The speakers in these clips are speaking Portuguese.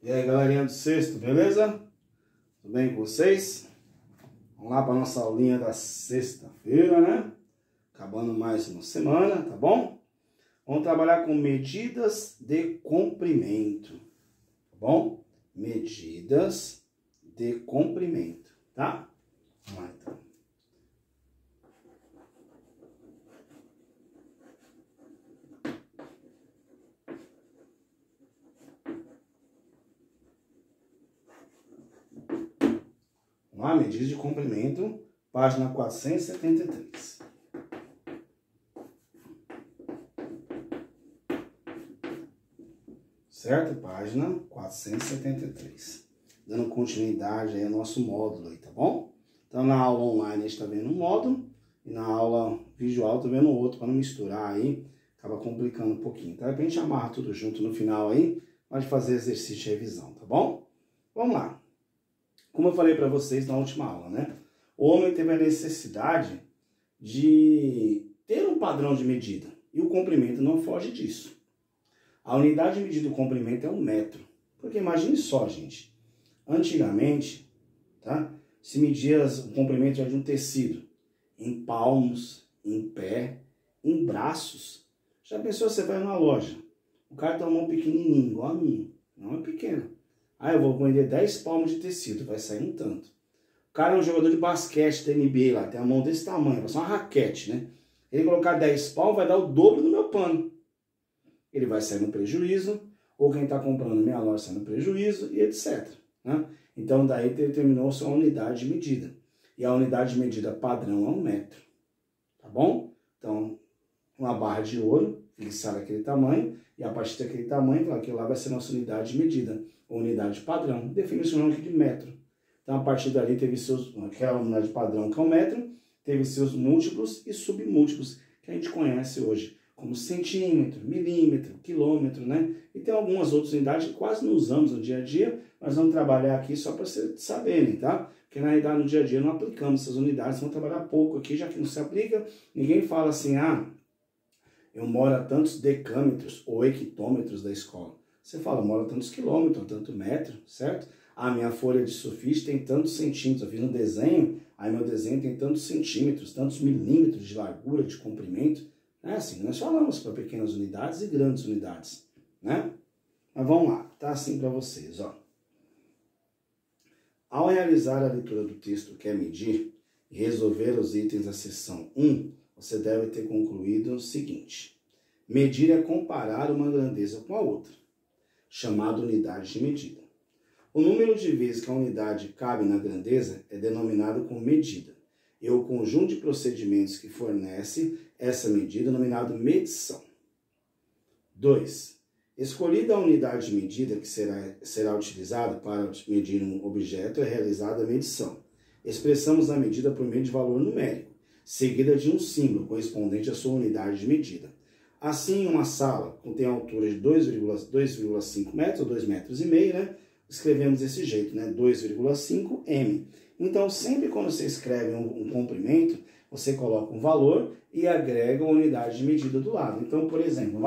E aí, galerinha do sexto, beleza? Tudo bem com vocês? Vamos lá para nossa aulinha da sexta-feira, né? Acabando mais uma semana, tá bom? Vamos trabalhar com medidas de comprimento, tá bom? Medidas de comprimento, tá? Vamos lá, então. Vamos lá, medidas de comprimento, página 473. Certo? Página 473. Dando continuidade aí ao nosso módulo aí, tá bom? Então, na aula online a gente tá vendo um módulo e na aula visual tá vendo outro, para não misturar aí, acaba complicando um pouquinho. Então, de repente amarra tudo junto no final aí, pode fazer exercício de revisão, tá bom? Vamos lá. Como eu falei para vocês na última aula, né? O homem teve a necessidade de ter um padrão de medida e o comprimento não foge disso. A unidade de medida do comprimento é um metro. Porque imagine só, gente. Antigamente, tá? Se media o comprimento de um tecido em palmos, em pé, em braços. Já pensou, você vai numa loja, o cara tem uma mão pequenininha, igual a minha. Não é pequena. Ah, eu vou vender 10 palmos de tecido, vai sair um tanto. O cara é um jogador de basquete da NBA lá, tem a mão desse tamanho, vai ser uma raquete, né? Ele colocar 10 palmos vai dar o dobro do meu pano. Ele vai sair no prejuízo, ou quem está comprando minha loja sai no prejuízo, e etc. Né? Então, daí determinou-se uma unidade de medida. E a unidade de medida padrão é 1 metro. Tá bom? Então, uma barra de ouro, fixar aquele tamanho, e a partir daquele tamanho, aquilo lá vai ser nossa unidade de medida, ou unidade padrão. Define-se o nome aqui de metro. Então, a partir dali, teve aquela unidade padrão, que é 1 metro, teve seus múltiplos e submúltiplos, que a gente conhece hoje, como centímetro, milímetro, quilômetro, né? E tem algumas outras unidades que quase não usamos no dia a dia, mas vamos trabalhar aqui só para vocês saberem, tá? Porque na realidade no dia a dia não aplicamos essas unidades, vamos trabalhar pouco aqui, já que não se aplica, ninguém fala assim, ah, eu moro a tantos decâmetros ou hectômetros da escola. Você fala, eu moro a tantos quilômetros, tanto metro, certo? A minha folha de sulfite tem tantos centímetros, eu fiz um desenho, aí meu desenho tem tantos centímetros, tantos milímetros de largura, de comprimento. É assim, nós falamos para pequenas unidades e grandes unidades, né? Mas vamos lá, tá assim para vocês, ó. Ao realizar a leitura do texto que é medir e resolver os itens da seção 1, você deve ter concluído o seguinte. Medir é comparar uma grandeza com a outra, chamado unidade de medida. O número de vezes que a unidade cabe na grandeza é denominado como medida, e o conjunto de procedimentos que fornece essa medida é denominado medição. 2. Escolhida a unidade de medida que será utilizada para medir um objeto, é realizada a medição. Expressamos a medida por meio de valor numérico, seguida de um símbolo correspondente à sua unidade de medida. Assim, uma sala tem altura de 2,5 metros, ou 2,5 metros, né? Escrevemos desse jeito, né? 2,5 m. Então, sempre quando você escreve um comprimento, você coloca um valor e agrega uma unidade de medida do lado. Então, por exemplo,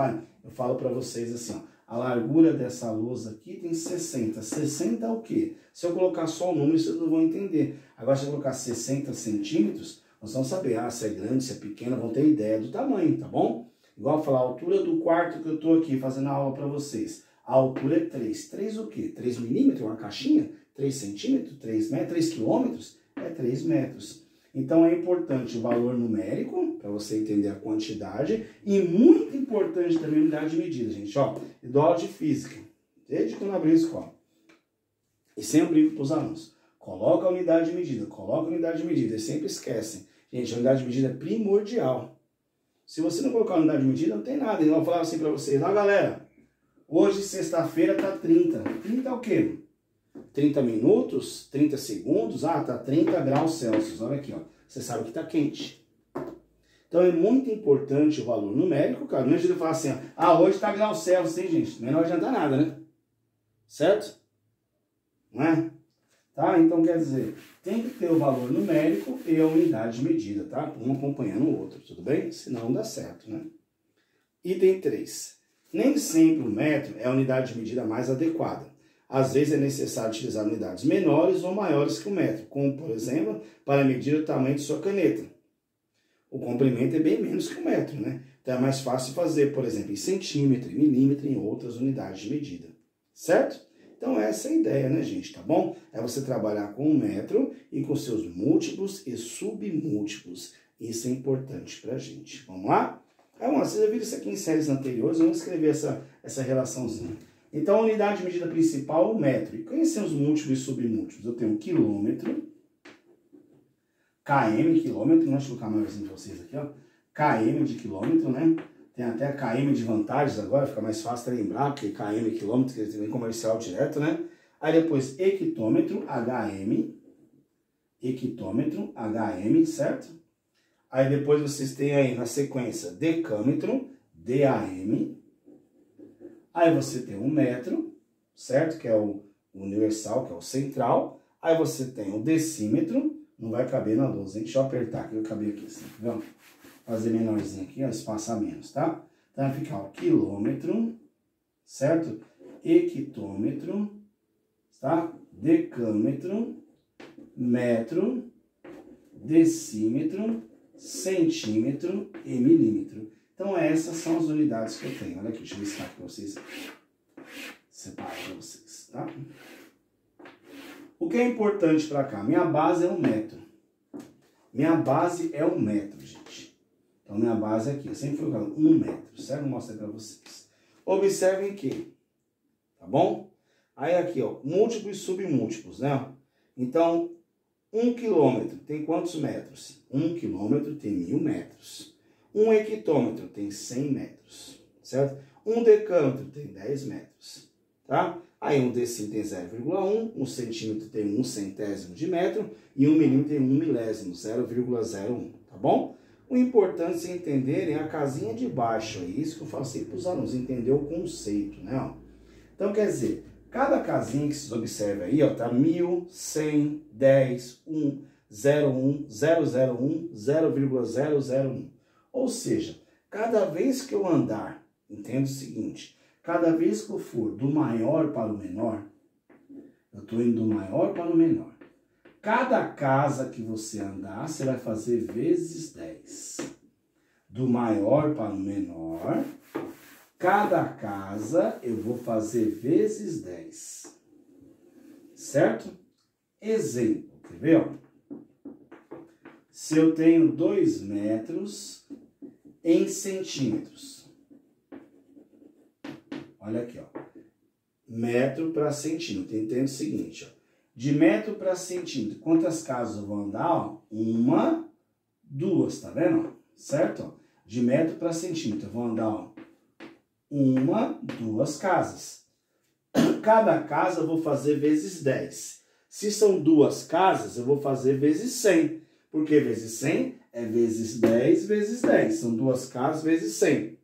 eu falo para vocês assim, ó, a largura dessa lousa aqui tem 60. 60 é o quê? Se eu colocar só o número, vocês não vão entender. Agora, se eu colocar 60 centímetros, nós vamos saber se é grande, se é pequena, vão ter ideia do tamanho, tá bom? Igual eu falar, a altura do quarto que eu estou aqui fazendo a aula para vocês. A altura é 3. 3 o quê? 3 milímetros, uma caixinha? 3 centímetros? 3 metros? 3 quilômetros? É 3 metros. Então é importante o valor numérico, para você entender a quantidade, e muito importante também a unidade de medida, gente. Ó, eu dou aula de física, desde quando eu abri a escola. E sempre brigo para os alunos. Coloca a unidade de medida, coloca a unidade de medida. Eles sempre esquecem. Gente, a unidade de medida é primordial. Se você não colocar a unidade de medida, não tem nada. Então eu vou falar assim para vocês, ó galera, hoje sexta-feira tá 30. 30 é o quê? 30 minutos, 30 segundos, tá 30 graus Celsius, olha aqui, ó. Você sabe que tá quente. Então é muito importante o valor numérico, cara. Não é de falar assim, ó, hoje tá graus Celsius, hein, gente? Não adianta nada, né? Certo? Não é? Tá? Então quer dizer, tem que ter o valor numérico e a unidade de medida, tá? Um acompanhando o outro, tudo bem? Senão não dá certo, né? Item 3. Nem sempre o metro é a unidade de medida mais adequada. Às vezes é necessário utilizar unidades menores ou maiores que o metro, como, por exemplo, para medir o tamanho de sua caneta. O comprimento é bem menos que o metro, né? Então é mais fácil fazer, por exemplo, em centímetro, em milímetro, em outras unidades de medida, certo? Então essa é a ideia, né, gente, tá bom? É você trabalhar com o metro e com seus múltiplos e submúltiplos. Isso é importante pra gente. Vamos lá? Vocês já viram isso aqui em séries anteriores, vamos escrever essa relaçãozinha. Então, a unidade de medida principal é o metro. E conhecer os múltiplos e submúltiplos. Eu tenho quilômetro, km, quilômetro, deixa eu colocar maiorzinho pra vocês aqui, ó. Km de quilômetro, né? Tem até km de vantagens agora, fica mais fácil de lembrar, porque km, quilômetro, que tem comercial direto, né? Aí depois, hectômetro, hm, certo? Aí depois vocês têm aí na sequência decâmetro, DAM. Aí você tem o metro, certo? Que é o universal, que é o central. Aí você tem o decímetro, não vai caber na 12, hein? Deixa eu apertar aqui, vai caber aqui assim, tá vendo? Fazer menorzinho aqui, ó, espaço a menos, tá? Então vai ficar o quilômetro, certo? Hectômetro, tá? Decâmetro, metro, decímetro, centímetro e milímetro. Então essas são as unidades que eu tenho. Olha aqui, deixa eu listar aqui para vocês. Separar para vocês, tá? O que é importante para cá? Minha base é um metro. Minha base é um metro, gente. Então minha base é aqui. Eu sempre fui falando 1 metro, certo? Vou mostrar para vocês. Observem que, tá bom? Aí aqui, ó, múltiplos e submúltiplos, né? Então, 1 quilômetro tem quantos metros? 1 quilômetro tem 1000 metros. 1 hectômetro tem 100 metros, certo? 1 decâmetro tem 10 metros, tá? Aí 1 decímetro tem 0,1, 1 centímetro tem 1 centésimo de metro e 1 milímetro tem 1 milésimo, 0,01, tá bom? O importante é entenderem a casinha de baixo, é isso que eu falo sempre para os alunos, entender o conceito, né? Então, quer dizer, cada casinha que vocês observam aí, ó, tá 1000, 100, 10, 1, 0,1, 001, 0,001. Ou seja, cada vez que eu andar, entenda o seguinte, cada vez que eu for do maior para o menor, eu estou indo do maior para o menor. Cada casa que você andar, você vai fazer vezes 10. Do maior para o menor, cada casa eu vou fazer vezes 10. Certo? Exemplo, quer ver? Ó? Se eu tenho 2 metros em centímetros. Olha aqui, ó. Metro para centímetro. Entenda o seguinte, ó. De metro para centímetro, quantas casas eu vou andar? Ó? 1, 2, tá vendo? Certo? Ó. De metro para centímetro, eu vou andar, ó, 1, 2 casas. Cada casa eu vou fazer vezes 10. Se são 2 casas, eu vou fazer vezes 100. Porque vezes 100 é vezes 10 vezes 10. São 2 casas vezes 100.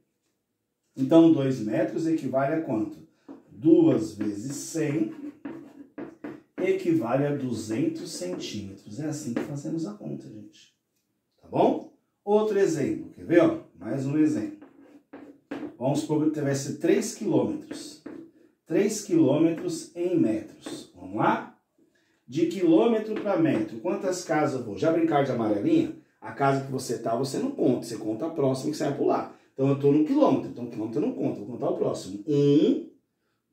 Então, 2 metros equivale a quanto? 2 vezes 100 equivale a 200 centímetros. É assim que fazemos a conta, gente. Tá bom? Outro exemplo. Quer ver? Ó? Mais um exemplo. Vamos supor que tivesse 3 quilômetros. 3 quilômetros em metros. Vamos lá? De quilômetro para metro, quantas casas eu vou? Já brincar de amarelinha? A casa que você tá, você não conta. Você conta a próxima que você vai pular. Então, eu estou no quilômetro. Então, quilômetro eu não conto. Vou contar o próximo. 1,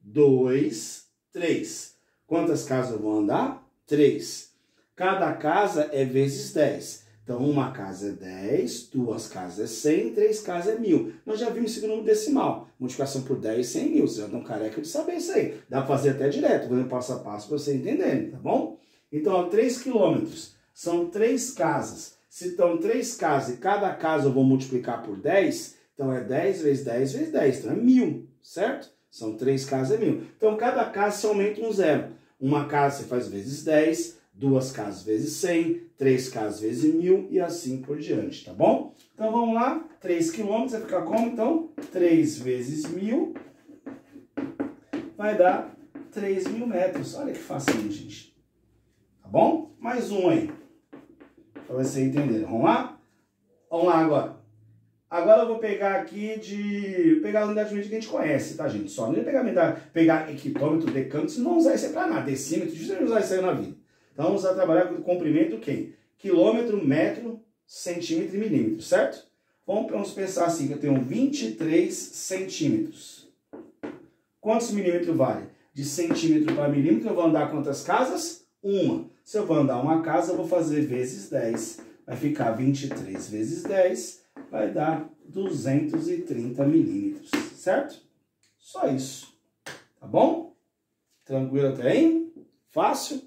2, 3. Quantas casas eu vou andar? 3. Cada casa é vezes 10. Então, uma casa é 10, 2 casas é 100, 3 casas é 1000. Nós já vimos esse número decimal. Multiplicação por 10, 100 mil. Vocês já estão careca de saber isso aí. Dá para fazer até direto, vou passo a passo para vocês entenderem, tá bom? Então, ó, 3 quilômetros são 3 casas. Se estão 3 casas e cada casa eu vou multiplicar por 10, então é 10 vezes 10 vezes 10. Então é 1000, certo? São 3 casas é 1000. Então, cada casa você aumenta um zero. Uma casa você faz vezes 10, 2 casas vezes 100, 3 casas vezes 1000 e assim por diante, tá bom? Então vamos lá, 3 quilômetros vai ficar como? Então, 3 vezes 1000 vai dar 3.000 metros. Olha que facinho, gente. Tá bom? Mais um aí, para você entender. Vamos lá? Vamos lá agora. Agora eu vou pegar aqui pegar a unidade de medida que a gente conhece, tá, gente? Só não é pegar hectômetro, decâmetro, vocês não vão usar isso aí pra nada. Decímetro, difícil de usar isso aí na vida. Então vamos trabalhar com o comprimento quem? Quilômetro, metro, centímetro e milímetro, certo? Vamos pensar assim, que eu tenho 23 centímetros. Quantos milímetros vale? De centímetro para milímetro eu vou andar quantas casas? Uma. Se eu vou andar uma casa, eu vou fazer vezes 10. Vai ficar 23 vezes 10, vai dar 230 milímetros, certo? Só isso. Tá bom? Tranquilo até aí? Fácil?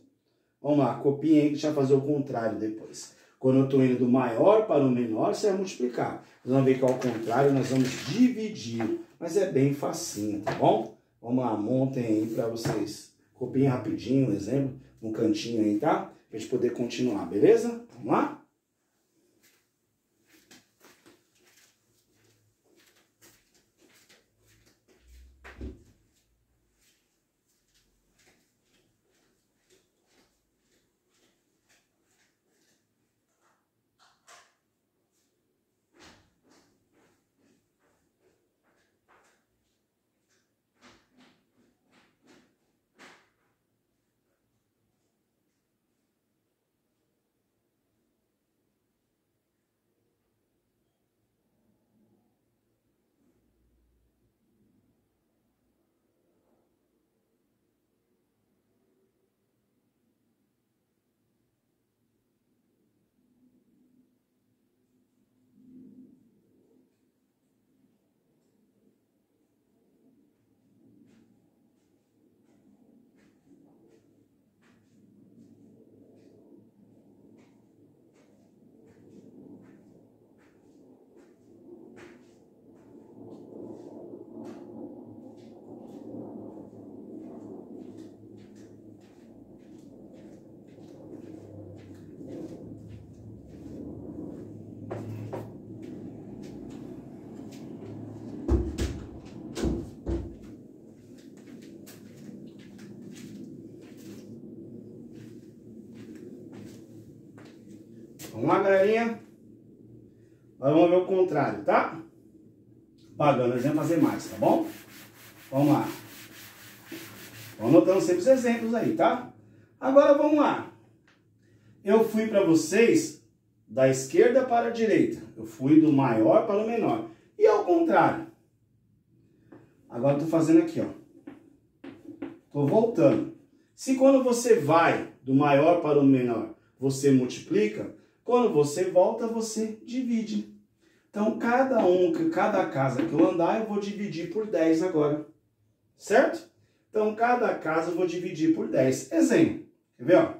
Vamos lá, copiem aí que a gente vai fazer o contrário depois. Quando eu estou indo do maior para o menor, você vai multiplicar. Nós vamos ver que ao contrário nós vamos dividir. Mas é bem facinho, tá bom? Vamos lá, montem aí para vocês. Copiem rapidinho um exemplo, no cantinho aí, tá? Pra gente poder continuar, beleza? Vamos lá? Vamos lá, galerinha? Agora vamos ver o contrário, tá? Pagando, nós vamos fazer mais, tá bom? Vamos lá. Vamos anotando sempre os exemplos aí, tá? Agora vamos lá. Eu fui para vocês da esquerda para a direita. Eu fui do maior para o menor. E ao contrário. Agora eu tô fazendo aqui, ó. Tô voltando. Se quando você vai do maior para o menor, você multiplica, quando você volta, você divide. Então, cada casa que eu andar, eu vou dividir por 10 agora. Certo? Então, cada casa eu vou dividir por 10. Exemplo. Quer ver, ó?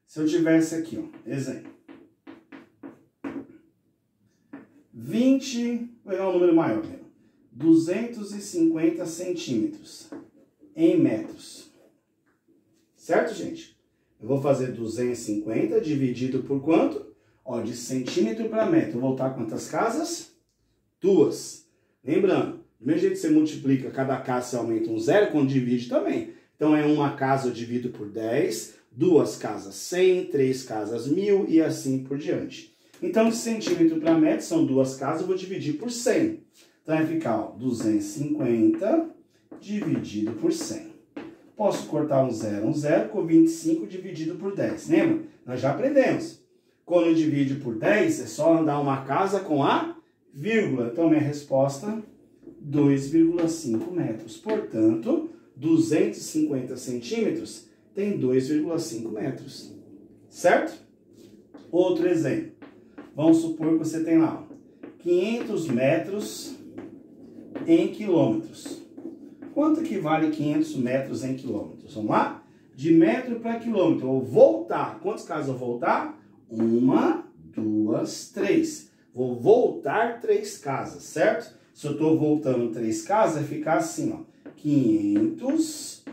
Se eu tivesse aqui, ó. Exemplo. 20, vou pegar um número maior, 250 centímetros em metros. Certo, gente? Eu vou fazer 250 dividido por quanto? Ó, de centímetro para metro. Vou voltar quantas casas? 2. Lembrando, do mesmo jeito que você multiplica, cada casa você aumenta um zero, quando divide também. Então, é uma casa eu divido por 10, 2 casas 100, 3 casas 1000 e assim por diante. Então, de centímetro para metro, são 2 casas, eu vou dividir por 100. Então, vai ficar, ó, 250 dividido por 100. Posso cortar um zero com 25 dividido por 10. Lembra? Nós já aprendemos. Quando divide por 10, é só andar uma casa com a vírgula. Então, minha resposta, 2,5 metros. Portanto, 250 centímetros tem 2,5 metros. Certo? Outro exemplo. Vamos supor que você tem lá 500 metros em quilômetros. Quanto que vale 500 metros em quilômetros? Vamos lá? De metro para quilômetro. Eu vou voltar. Quantas casas eu vou voltar? 1, 2, 3. Vou voltar 3 casas, certo? Se eu estou voltando 3 casas, vai ficar assim, ó. 500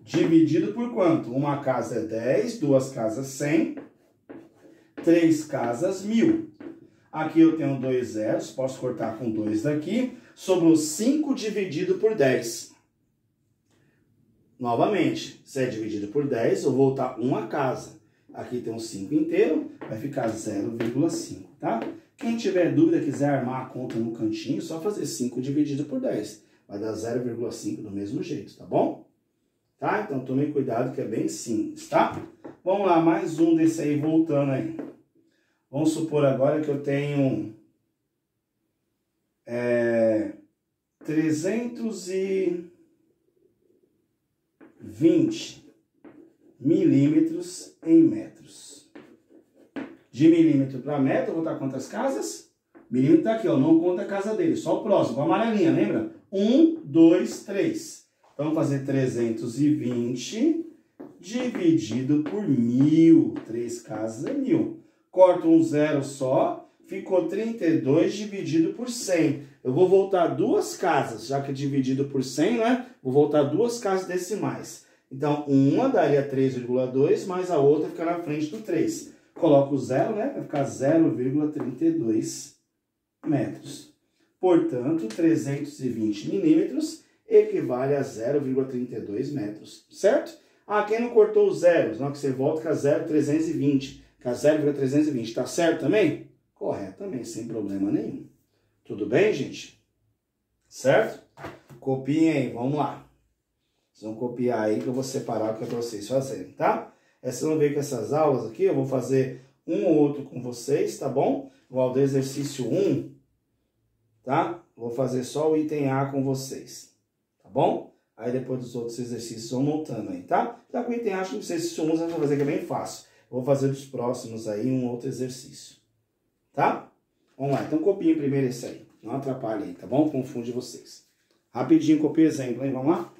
dividido por quanto? Uma casa é 10, 2 casas 100, 3 casas 1000. Aqui eu tenho 2 zeros, posso cortar com 2 daqui. Sobrou 5 dividido por 10. Novamente, se é dividido por 10, eu vou voltar uma casa. Aqui tem um 5 inteiro, vai ficar 0,5, tá? Quem tiver dúvida, quiser armar a conta no cantinho, só fazer 5 dividido por 10. Vai dar 0,5 do mesmo jeito, tá bom? Tá? Então tome cuidado que é bem simples, tá? Vamos lá, mais um desse aí, voltando aí. Vamos supor agora que eu tenho 320 milímetros em metros. De milímetro para metro, eu vou botar quantas casas? Milímetro tá aqui, ó, não conta a casa dele, só o próximo, a amarelinha, lembra? 1, 2, 3. Então, vamos fazer 320 dividido por 1.000. 3 casas é 1.000. Corto um zero só, ficou 32 dividido por 100. Eu vou voltar 2 casas, já que é dividido por 100, né? Vou voltar 2 casas decimais. Então, uma daria 3,2, mas a outra fica na frente do 3. Coloco o zero, né? Vai ficar 0,32 metros. Portanto, 320 milímetros equivale a 0,32 metros, certo? Ah, quem não cortou os zeros? Não, que você volta com a 0,320, com a 0,320, tá certo também? Correto também, sem problema nenhum. Tudo bem, gente? Certo? Copiem aí, vamos lá. Vocês vão copiar aí que eu vou separar o que é para vocês fazerem, tá? Vocês vão ver que essas aulas aqui, eu vou fazer um ou outro com vocês, tá bom? Igual do exercício 1, tá? Vou fazer só o item A com vocês, tá bom? Aí depois dos outros exercícios vão notando aí, tá? Já com o item A, acho que o exercício 1 você vai fazer que é bem fácil. Vou fazer dos próximos aí um outro exercício, tá? Vamos lá, então copiem primeiro esse aí. Não atrapalhe aí, tá bom? Confunde vocês. Rapidinho, copia o exemplo, hein? Vamos lá?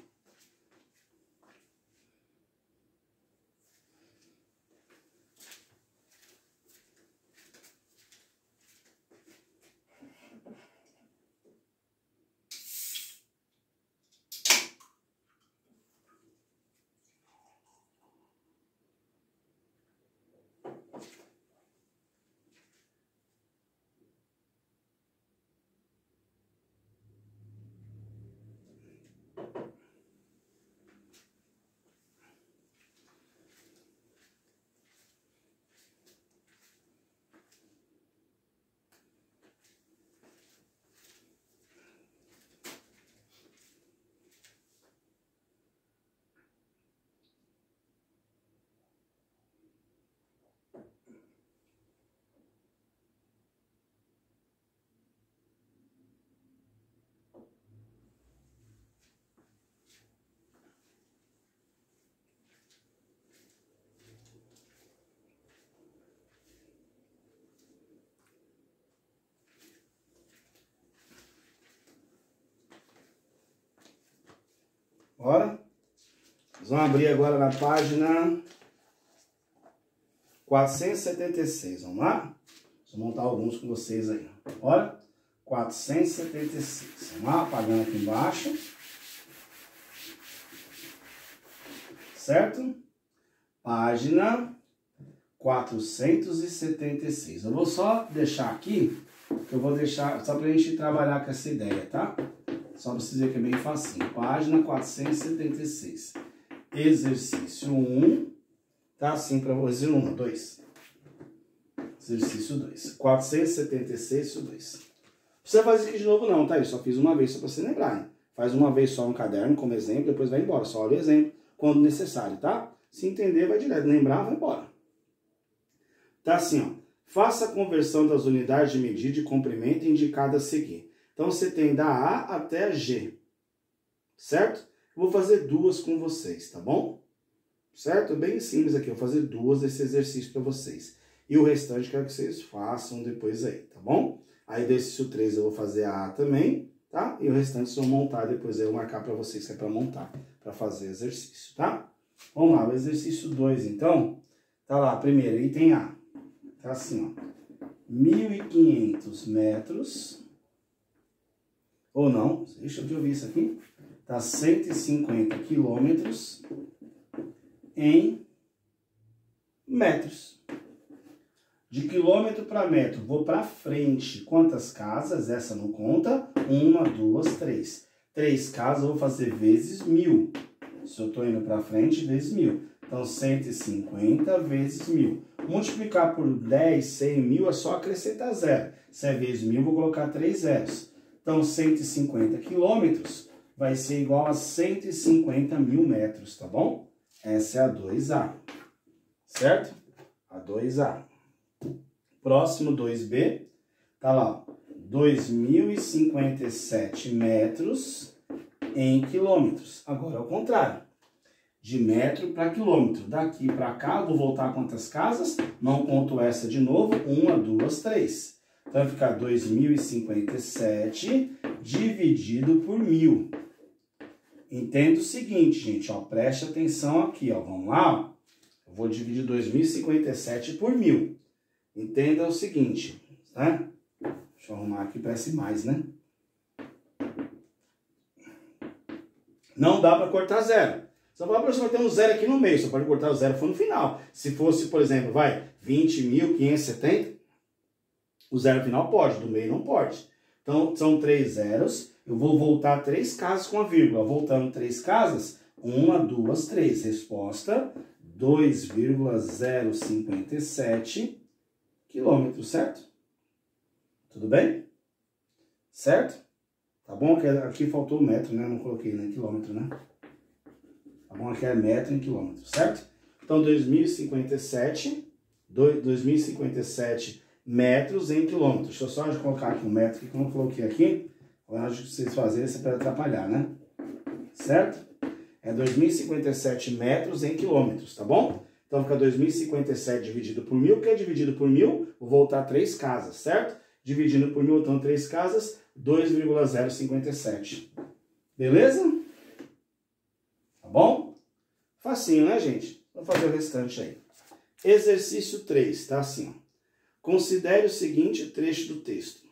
Bora? Nós vamos abrir agora na página 476. Vamos lá? Vou montar alguns com vocês aí. Bora? 476. Vamos lá? Apagando aqui embaixo. Certo? Página 476. Eu vou só deixar aqui, que eu vou deixar só pra gente trabalhar com essa ideia, tá? Só para vocês verem que é bem facinho. Página 476. Exercício 1. Tá assim para vocês. 1, 2. Exercício 2. 476, 2. Não precisa fazer isso aqui de novo não, tá? Eu só fiz uma vez só para você lembrar, hein? Faz uma vez só no caderno como exemplo, depois vai embora. Só olha o exemplo quando necessário, tá? Se entender, vai direto. Lembrar, vai embora. Tá assim, ó. Faça a conversão das unidades de medida de comprimento indicada a seguir. Então, você tem da A até a G, certo? Eu vou fazer 2 com vocês, tá bom? Certo? Bem simples aqui, eu vou fazer 2 desse exercício para vocês. E o restante quero que vocês façam depois aí, tá bom? Aí do exercício 3 eu vou fazer a A também, tá? E o restante vocês vão montar, depois eu vou marcar para vocês que é para montar, para fazer exercício, tá? Vamos lá, o exercício 2 então, tá lá, primeiro, item A. Tá assim, ó, 1.500 metros... Ou não, deixa eu ouvir isso aqui. Tá 150 quilômetros em metros. De quilômetro para metro, vou para frente. Quantas casas? Essa não conta. 1, 2, 3. 3 casas, eu vou fazer vezes 1.000. Se eu estou indo para frente, vezes 1.000. Então, 150 vezes 1.000. Multiplicar por 10, 100, 1.000 é só acrescentar zero. Se é vezes 1.000, vou colocar 3 zeros. Então, 150 quilômetros vai ser igual a 150 mil metros, tá bom? Essa é a 2A. Certo? A 2A. Próximo 2B. Tá lá, 2.057 metros em quilômetros. Agora é o contrário. De metro para quilômetro. Daqui para cá, vou voltar quantas casas? Não conto essa de novo. 1, 2, 3. Então vai ficar 2.057 dividido por 1.000. Entenda o seguinte, gente, ó, preste atenção aqui, ó. Vamos lá, ó. Eu vou dividir 2.057 por 1.000. Entenda o seguinte, tá? Deixa eu arrumar aqui, parece mais, né? Não dá para cortar zero. Você vai falar, professor, vai ter um zero aqui no meio, só pode cortar o zero foi no final. Se fosse, por exemplo, vai, 20.570, o zero final pode, do meio não pode. Então, são 3 zeros, eu vou voltar 3 casas com a vírgula. Voltando 3 casas, 1, 2, 3. Resposta, 2,057 quilômetros, certo? Tudo bem? Certo? Tá bom? Aqui faltou metro, né? Não coloquei, né? Quilômetro, né? Tá bom? Aqui é metro em quilômetro, certo? Então, 2.057 metros em quilômetros. Deixa eu só colocar aqui um metro que eu não coloquei aqui. Eu acho que vocês fazerem, isso é para atrapalhar, né? Certo? É 2.057 metros em quilômetros, tá bom? Então, fica 2.057 dividido por 1.000. O que é dividido por 1.000? Vou voltar 3 casas, certo? Dividindo por 1.000, então 3 casas, 2,057. Beleza? Tá bom? Facinho, né, gente? Vamos fazer o restante aí. Exercício 3, tá assim, ó. Considere o seguinte trecho do texto.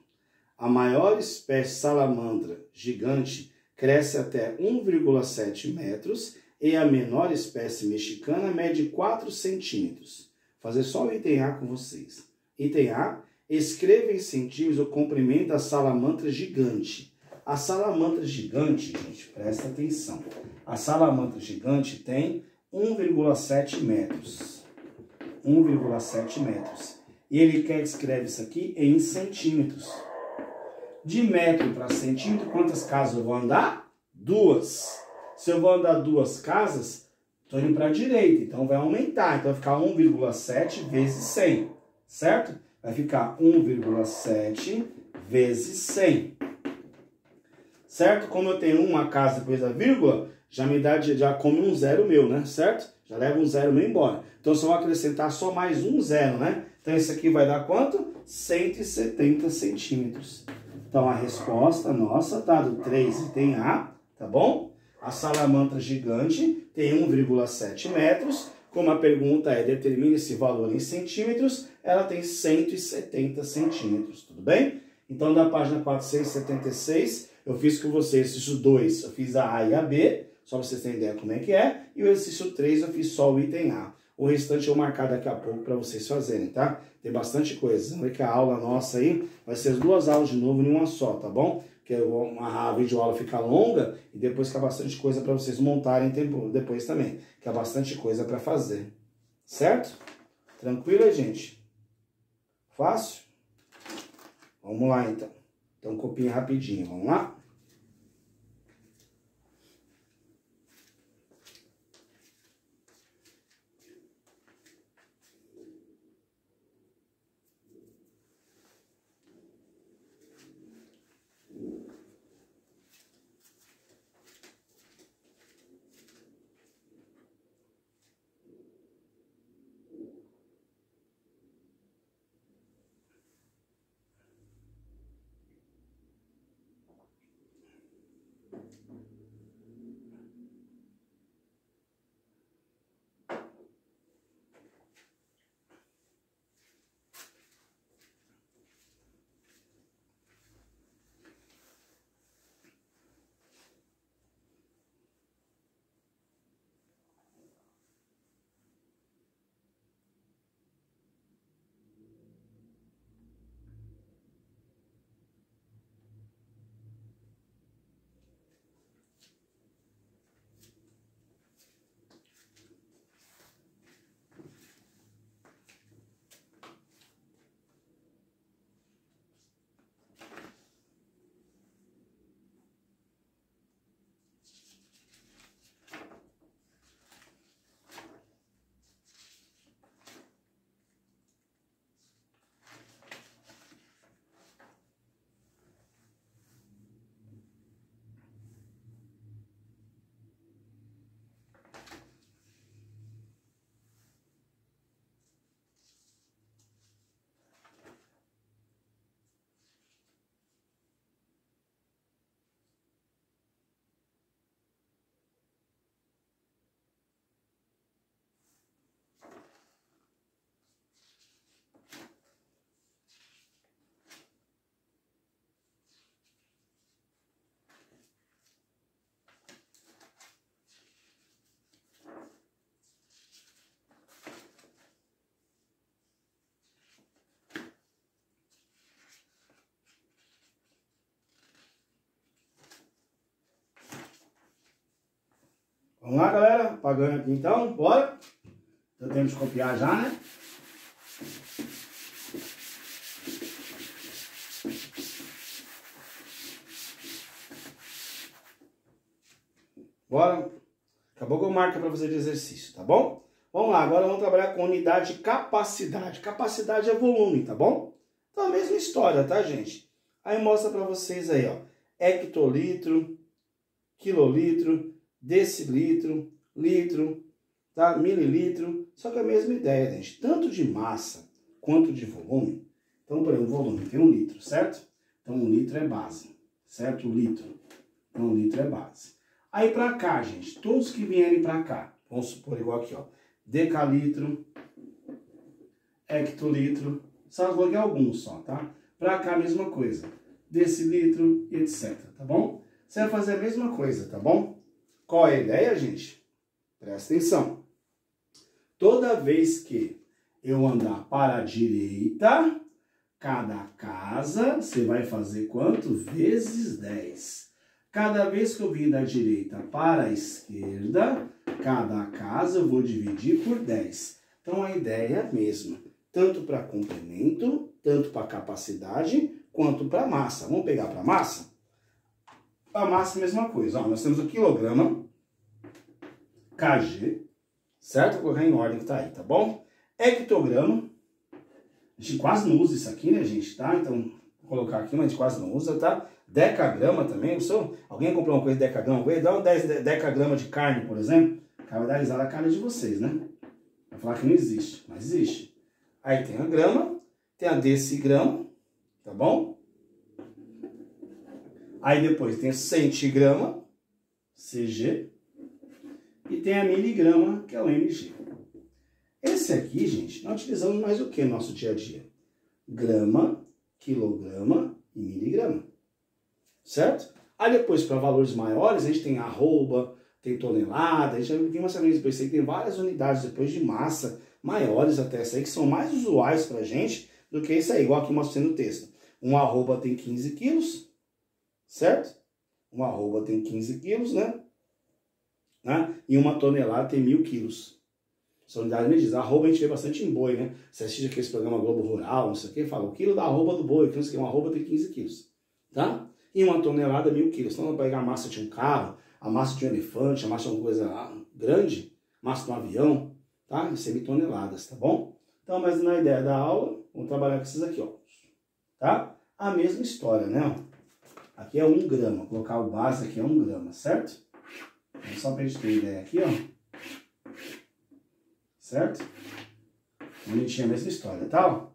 A maior espécie salamandra gigante cresce até 1,7 metros e a menor espécie mexicana mede 4 centímetros. Vou fazer só o item A com vocês. Item A, escreva em centímetros o comprimento da salamandra gigante. A salamandra gigante, gente, presta atenção. A salamandra gigante tem 1,7 metros. 1,7 metros. E ele quer que escreva isso aqui em centímetros. De metro para centímetro, quantas casas eu vou andar? 2. Se eu vou andar 2 casas, estou indo para a direita, então vai aumentar. Então vai ficar 1,7 vezes 100, certo? Vai ficar 1,7 vezes 100. Certo? Como eu tenho uma casa depois da vírgula, já come um zero meu, né? Certo? Já leva um zero meu embora. Então, só vou acrescentar só mais um zero, né? Então, esse aqui vai dar quanto? 170 centímetros. Então, a resposta nossa tá do 3 item A, tá bom? A salamandra gigante tem 1,7 metros. Como a pergunta é, determine esse valor em centímetros, ela tem 170 centímetros, tudo bem? Então, da página 476, eu fiz com vocês exercício 2, eu fiz a A e a B, só para vocês terem ideia como é que é. E o exercício 3 eu fiz só o item A. O restante eu vou marcar daqui a pouco para vocês fazerem, tá? Tem bastante coisa. Vamos ver que a aula nossa aí vai ser as 2 aulas de novo em uma só, tá bom? Porque a videoaula fica longa e depois fica bastante coisa para vocês montarem depois também. Que é bastante coisa para fazer. Certo? Tranquilo, gente? Fácil? Vamos lá, então. Então, copinha rapidinho. Vamos lá? Vamos lá, galera? Apagando aqui então, bora? Deu tempo de copiar já, né? Bora? Acabou que eu marco para fazer de exercício, tá bom? Vamos lá, agora vamos trabalhar com unidade de capacidade. Capacidade é volume, tá bom? Então a mesma história, tá, gente? Aí mostra para vocês aí, ó. Hectolitro, quilolitro, decilitro, litro, tá? Mililitro. Só que a mesma ideia, gente. Tanto de massa quanto de volume. Então, por exemplo, o volume tem 1 litro, certo? Então 1 litro é base, certo? O litro. Então 1 litro é base. Aí pra cá, gente, todos que vierem pra cá, vamos supor igual aqui, ó. Decalitro, hectolitro, só coloquei alguns só, tá? Pra cá a mesma coisa. Decilitro, etc, tá bom? Você vai fazer a mesma coisa, tá bom? Qual é a ideia, gente? Presta atenção. Toda vez que eu andar para a direita, cada casa, você vai fazer quanto? Vezes 10. Cada vez que eu vir da direita para a esquerda, cada casa eu vou dividir por 10. Então a ideia é a mesma. Tanto para comprimento, tanto para capacidade, quanto para massa. Vamos pegar para massa? Para massa a mesma coisa. Ó, nós temos o quilograma, kg, certo? Vou colocar em ordem que tá aí, tá bom? Hectograma. A gente quase não usa isso aqui, né, gente? Tá? Então, vou colocar aqui, mas a gente quase não usa, tá? Decagrama também. Alguém comprou uma coisa de decagrama? Dá um 10 decagrama de carne, por exemplo. O cara vai dar risada na cara de vocês, né? Vai falar que não existe, mas existe. Aí tem a grama, tem a decigrama, tá bom? Aí depois tem a centigrama, CG. E tem a miligrama, que é o MG. Esse aqui, gente, nós utilizamos mais o que no nosso dia a dia? Grama, quilograma e miligrama. Certo? Aí depois, para valores maiores, a gente tem arroba, tem tonelada, a gente tem uma sequência depois que tem várias unidades depois de massa, maiores até essa aí, que são mais usuais pra gente do que isso aí, igual aqui mostrando no texto. Um arroba tem 15 quilos, certo? Um arroba tem 15 quilos, né? E uma tonelada tem 1000 quilos. São unidades medidas. Arroba a gente vê bastante em boi, né? Você assiste aquele programa Globo Rural, não sei o que, fala o quilo da arroba do boi, que não sei o que, uma arroba tem 15 quilos, tá? E uma tonelada, 1000 quilos. Então, vai pegar a massa de um carro, a massa de um elefante, a massa de uma coisa grande, massa de um avião, tá? Em semitoneladas, tá bom? Então, mas na ideia da aula, vamos trabalhar com esses aqui, ó. Tá? A mesma história, né? Aqui é 1 grama. Vou colocar o base aqui é 1 grama, certo? Então, só pra gente ter ideia aqui, ó. Certo? Bonitinha a mesma história, tá? Ó.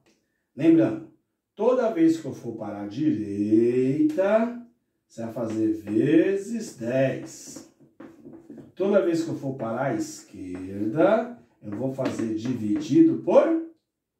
Lembrando, toda vez que eu for para a direita, você vai fazer vezes 10. Toda vez que eu for para a esquerda, eu vou fazer dividido por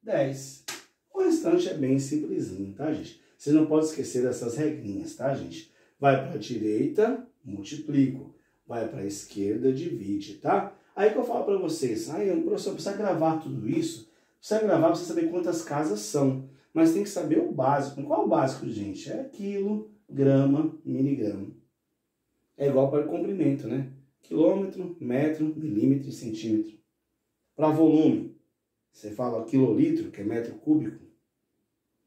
10. O restante é bem simplesinho, tá, gente? Você não pode esquecer dessas regrinhas, tá, gente? Vai para a direita, multiplico. Vai para a esquerda, divide, tá? Aí que eu falo para vocês, professor, precisa gravar tudo isso? Precisa gravar para você saber quantas casas são. Mas tem que saber o básico. Qual é o básico, gente? É quilo, grama, miligrama. É igual para o comprimento, né? Quilômetro, metro, milímetro e centímetro. Para volume, você fala quilolitro, que é metro cúbico.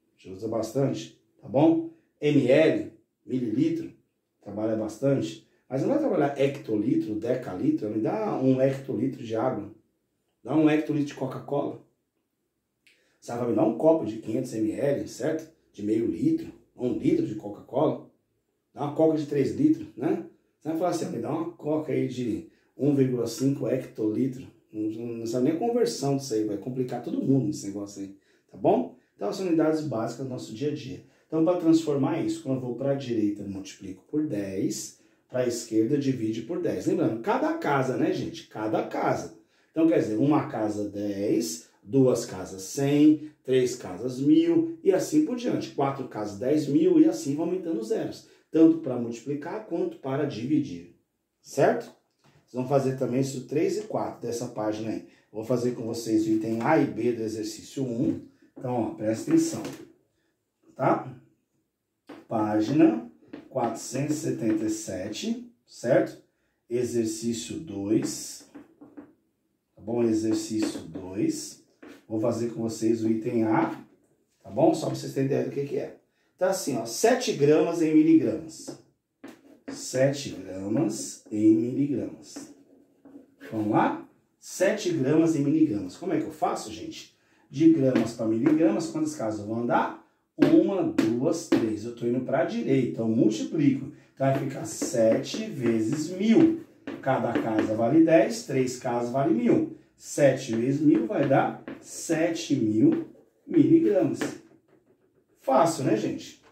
A gente usa bastante, tá bom? ml, mililitro, trabalha bastante. Mas não vai trabalhar hectolitro, decalitro, me dá 1 hectolitro de água. Dá 1 hectolitro de Coca-Cola. Você vai me dar um copo de 500 ml, certo? De meio litro, 1 litro de Coca-Cola. Dá uma Coca de 3 litros, né? Você vai falar assim, me dá uma Coca aí de 1,5 hectolitro. Não sabe nem a conversão disso aí, vai complicar todo mundo esse negócio aí, tá bom? Então são unidades básicas do nosso dia a dia. Então para transformar isso, quando eu vou para a direita, eu multiplico por 10, para a esquerda divide por 10. Lembrando, cada casa, né, gente? Cada casa. Então quer dizer, uma casa 10, 2 casas 100, 3 casas 1000 e assim por diante. 4 casas 10.000 e assim vão aumentando os zeros. Tanto para multiplicar quanto para dividir. Certo? Vocês vão fazer também isso 3 e 4 dessa página aí. Vou fazer com vocês o item A e B do exercício 1. Então, ó, presta atenção. Tá? Página 477, certo? exercício 2. Tá bom? Exercício 2. Vou fazer com vocês o item A, tá bom? Só para vocês terem ideia do que é. Tá assim, ó, 7 gramas em miligramas. 7 gramas em miligramas. Vamos lá? 7 gramas em miligramas. Como é que eu faço, gente? De gramas para miligramas, quantas casas eu vou andar? 1, 2, 3. Eu estou indo para a direita, eu multiplico. Então vai ficar 7 vezes 1000. Cada casa vale 10, 3 casas vale 1000. 7 vezes 1000 vai dar 7.000 miligramas. Fácil, né, gente?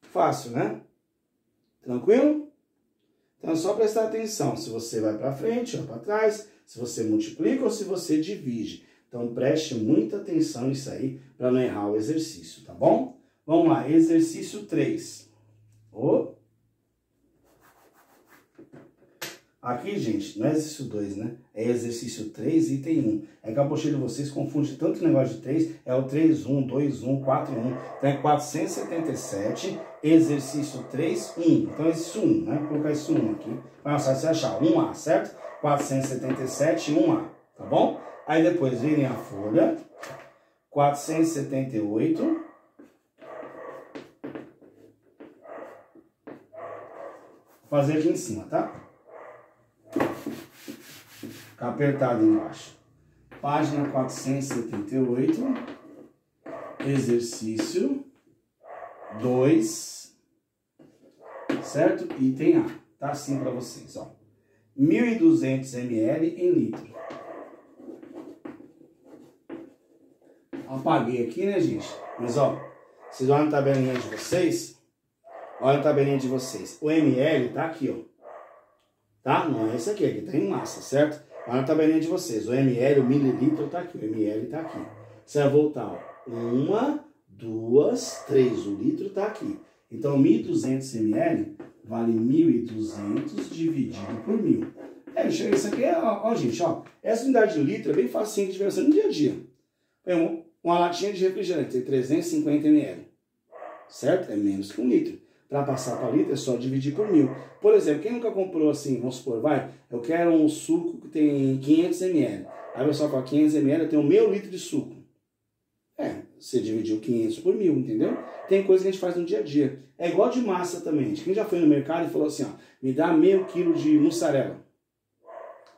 Fácil, né? Tranquilo? Então é só prestar atenção se você vai para frente ou para trás, se você multiplica ou se você divide. Então preste muita atenção nisso aí para não errar o exercício, tá bom? Vamos lá, exercício 3. Aqui, gente, não é exercício 2, né? É exercício 3, item 1. É que a apostila de vocês confunde tanto negócio de 3, é o 3, 1, 2, 1, 4, 1. Então é 477, exercício 3, 1. Então exercício 1, né? Vou colocar esse 1 aqui. Vai você achar 1A, certo? 477, 1A, tá bom? Aí depois virem a folha, 478. Vou fazer aqui em cima, tá? Fica apertado embaixo. Página 478, exercício 2, certo? Item A. Tá assim para vocês, ó. 1.200 ml em litro. Apaguei aqui, né, gente? Mas, ó, vocês olham na tabelinha de vocês. Olha a tabelinha de vocês. O ml tá aqui, ó. Tá? Não é esse aqui, aqui tá em massa, certo? Olha na tabelinha de vocês. O ml, o mililitro tá aqui. O ml tá aqui. Você vai voltar, ó. 1, 2, 3. O litro tá aqui. Então, 1.200 ml vale 1.200 dividido por 1000. Isso aqui é, ó, gente, ó. Essa unidade de litro é bem facinho de ver no dia a dia. Uma latinha de refrigerante tem 350 ml. Certo? É menos que 1 litro. Para passar para litro é só dividir por 1000. Por exemplo, quem nunca comprou assim, vamos supor, eu quero um suco que tem 500 ml. Aí o pessoal fala, 500 ml eu tenho meio litro de suco. Você dividiu 500 por 1000, entendeu? Tem coisa que a gente faz no dia a dia. É igual de massa também. Quem já foi no mercado e falou assim, ó, me dá meio quilo de mussarela.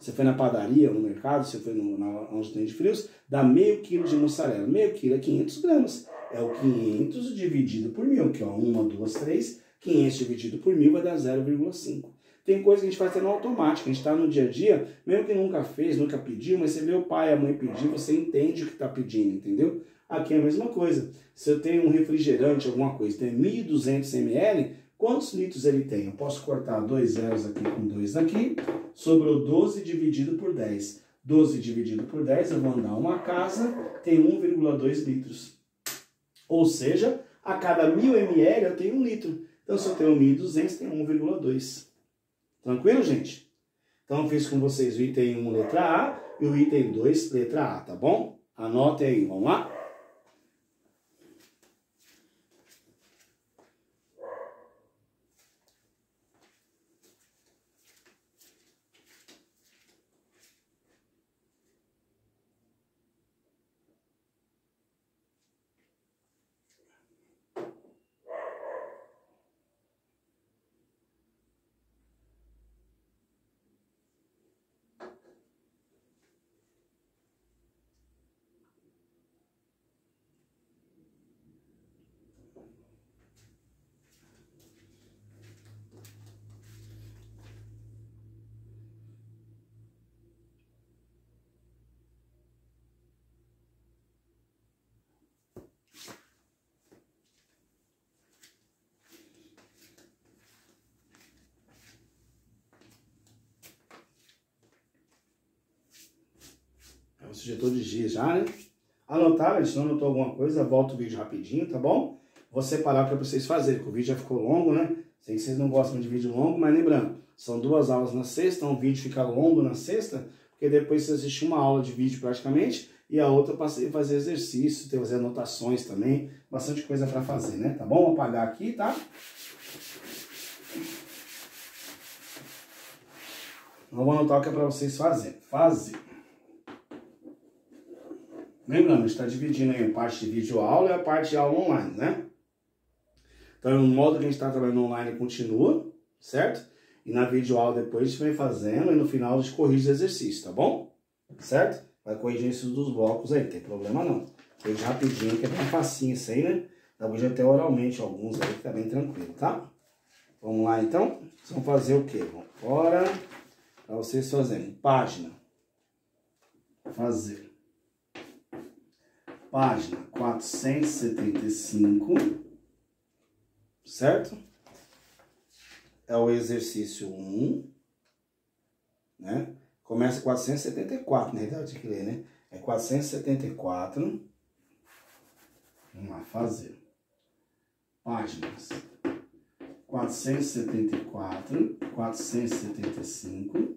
Você foi na padaria ou no mercado, você foi onde tem de frios, dá meio quilo de mussarela. Meio quilo é 500 gramas. É o 500 dividido por 1000, que é 1, 2, 3. 500 dividido por 1000 vai dar 0,5. Tem coisa que a gente faz até no automático. A gente está no dia a dia, mesmo que nunca fez, nunca pediu, mas você vê o pai e a mãe pedir, você entende o que está pedindo, entendeu? Aqui é a mesma coisa. Se eu tenho um refrigerante, alguma coisa, tem 1.200 ml, quantos litros ele tem? Eu posso cortar 2 zeros aqui com 2 aqui. Sobrou 12 dividido por 10. 12 dividido por 10, eu vou andar uma casa, tem 1,2 litros. Ou seja, a cada 1000 ml eu tenho 1 litro. Então, se eu tenho 1.200, tem 1,2. Tranquilo, gente? Então, eu fiz com vocês o item 1, letra A, e o item 2, letra A, tá bom? Anotem aí, vamos lá? O sujetor de giz já, né? Anotaram? Se não anotou alguma coisa, volta o vídeo rapidinho, tá bom? Vou separar para vocês fazerem, porque o vídeo já ficou longo, né? Sei que vocês não gostam de vídeo longo, mas lembrando, são 2 aulas na sexta, um vídeo fica longo na sexta, porque depois você assiste uma aula de vídeo praticamente, e a outra eu passei a fazer exercício, fazer anotações também, bastante coisa para fazer, né? Tá bom? Vou apagar aqui, tá? Não vou anotar o que é para vocês fazerem. Fazer. Lembrando, a gente está dividindo aí a parte de vídeo aula e a parte de aula online, né? Então, o modo que a gente está trabalhando online continua, certo? E na videoaula depois a gente vem fazendo e no final a gente corrige o exercício, tá bom? Certo? Vai corrigir isso dos blocos aí, não tem problema não. Corrige rapidinho, que é bem facinho isso aí, né? Dá pra gente até oralmente alguns aí, que tá bem tranquilo, tá? Vamos lá então? Vocês vão fazer o quê? Vamos fora para vocês fazerem. Página. Fazer. Página 475. Certo? É o exercício 1, né? Começa 474, na realidade, tem que ler, né? É 474. Vamos lá, fazer. Páginas 474, 475,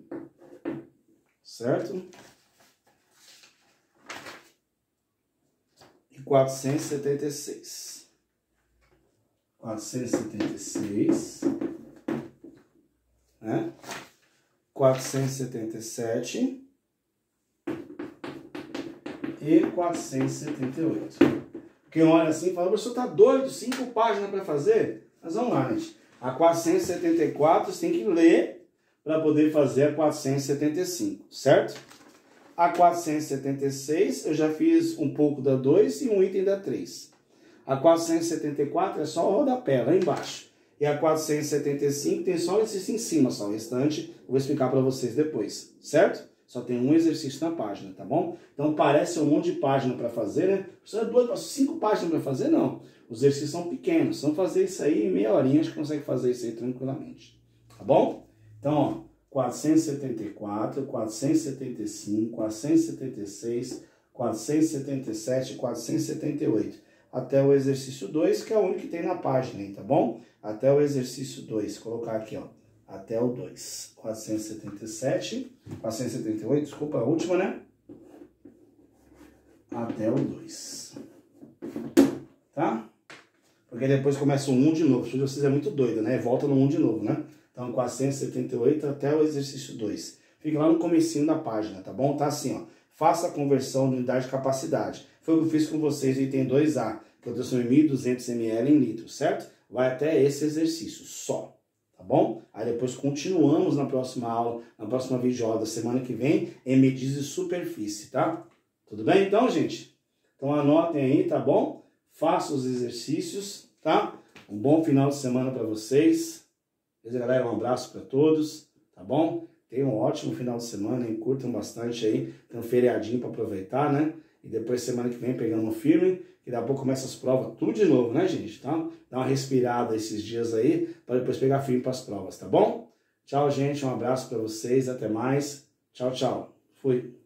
certo? E 476. 476, né? 477 e 478. Quem olha assim fala, professor, tá doido? 5 páginas para fazer? Mas vamos lá, gente. A 474 você tem que ler para poder fazer a 475, certo? A 476 eu já fiz um pouco da 2 e um item da 3. A 474 é só o rodapé, lá embaixo. E a 475 tem só esse em cima, só o restante eu vou explicar para vocês depois, certo? Só tem um exercício na página, tá bom? Então parece um monte de página para fazer, né? Você é doido, 5 páginas para fazer? Não. Os exercícios são pequenos. Só fazer isso aí em meia horinha, a gente consegue fazer isso aí tranquilamente. Tá bom? Então, ó, 474, 475, 476, 477, 478. Até o exercício 2, que é o único que tem na página aí, tá bom? Até o exercício 2. Vou colocar aqui, ó. Até o 2. 477, 478, desculpa, a última, né? Até o 2. Tá? Porque depois começa o 1 de novo. Se vocês é muito doido, né? Volta no 1 de novo, né? Então, 478 até o exercício 2. Fica lá no comecinho da página, tá bom? Tá assim, ó. Faça a conversão de unidade de capacidade. Foi o que eu fiz com vocês no item 2A, que eu transformei 1.200 ml em litros, certo? Vai até esse exercício, só. Tá bom? Aí depois continuamos na próxima aula, na próxima videoaula da semana que vem, em medidas de superfície, tá? Tudo bem então, gente? Então anotem aí, tá bom? Façam os exercícios, tá? Um bom final de semana para vocês. Beleza, galera? Um abraço para todos, tá bom? Tenham um ótimo final de semana, hein? Curtam bastante aí. Tem um feriadinho para aproveitar, né? E depois, semana que vem, pegando um firme, que daqui a pouco começa as provas tudo de novo, né, gente? Então, dá uma respirada esses dias aí, para depois pegar firme para as provas, tá bom? Tchau, gente. Um abraço para vocês. Até mais. Tchau, tchau. Fui.